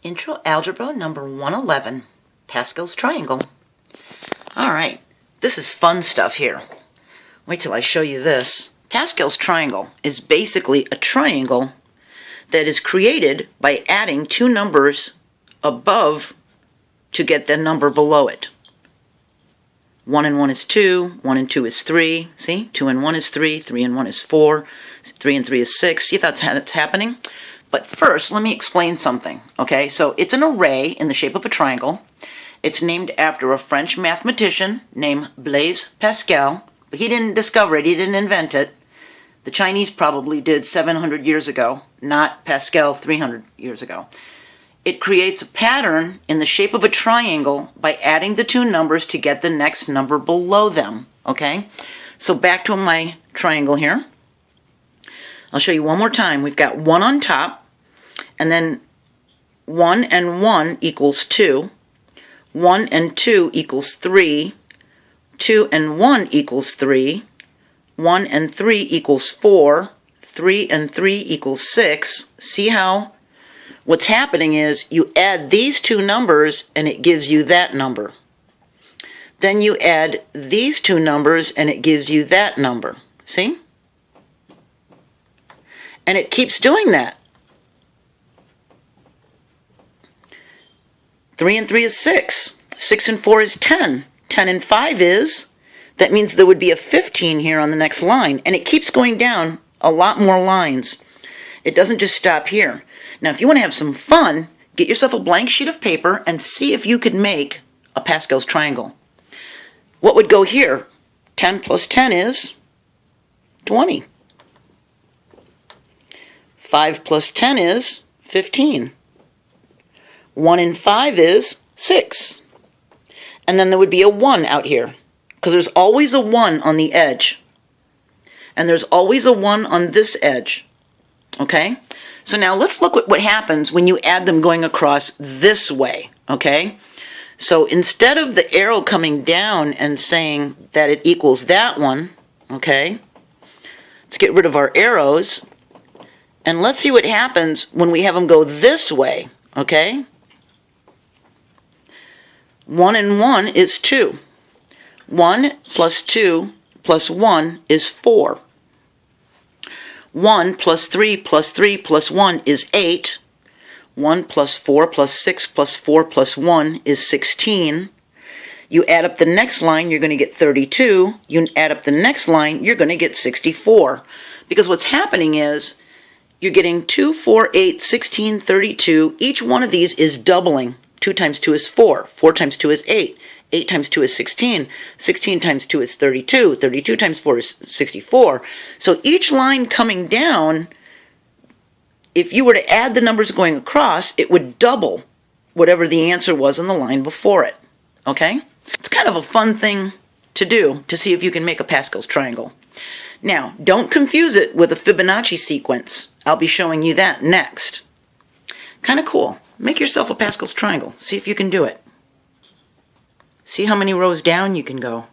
Intro Algebra number 111, Pascal's Triangle. Alright, this is fun stuff here. Wait till I show you this. Pascal's Triangle is basically a triangle that is created by adding two numbers above to get the number below it. 1 and 1 is 2, 1 and 2 is 3, see? 2 and 1 is 3, 3 and 1 is 4, 3 and 3 is 6. See that's how that's happening? But first, let me explain something, okay? So it's an array in the shape of a triangle. It's named after a French mathematician named Blaise Pascal, but he didn't discover it, he didn't invent it. The Chinese probably did 700 years ago, not Pascal 300 years ago. It creates a pattern in the shape of a triangle by adding the two numbers to get the next number below them, okay? So back to my triangle here. I'll show you one more time. We've got 1 on top, and then 1 and 1 equals 2, 1 and 2 equals 3, 2 and 1 equals 3, 1 and 3 equals 4, 3 and 3 equals 6. See how what's happening is you add these two numbers and it gives you that number. Then you add these two numbers and it gives you that number. See? And it keeps doing that. 3 and 3 is 6. 6 and 4 is 10. 10 and 5 is, that means there would be a 15 here on the next line. And it keeps going down a lot more lines. It doesn't just stop here. Now, if you want to have some fun, get yourself a blank sheet of paper and see if you could make a Pascal's triangle. What would go here? 10 plus 10 is 20. 5 plus 10 is 15. 1 and 5 is 6. And then there would be a 1 out here, because there's always a 1 on the edge. And there's always a 1 on this edge. Okay? So now let's look at what happens when you add them going across this way. Okay? So instead of the arrow coming down and saying that it equals that one, okay? Let's get rid of our arrows. And let's see what happens when we have them go this way. Okay? 1 and 1 is 2. 1 plus 2 plus 1 is 4. 1 plus 3 plus 3 plus 1 is 8. 1 plus 4 plus 6 plus 4 plus 1 is 16. You add up the next line, you're going to get 32. You add up the next line, you're going to get 64. Because what's happening is you're getting 2, 4, 8, 16, 32. Each one of these is doubling. 2 times 2 is 4. 4 times 2 is 8. 8 times 2 is 16. 16 times 2 is 32. 32 times 4 is 64. So each line coming down, if you were to add the numbers going across, it would double whatever the answer was on the line before it. Okay? It's kind of a fun thing to do to see if you can make a Pascal's triangle. Now, don't confuse it with a Fibonacci sequence. I'll be showing you that next. Kind of cool. Make yourself a Pascal's triangle. See if you can do it. See how many rows down you can go.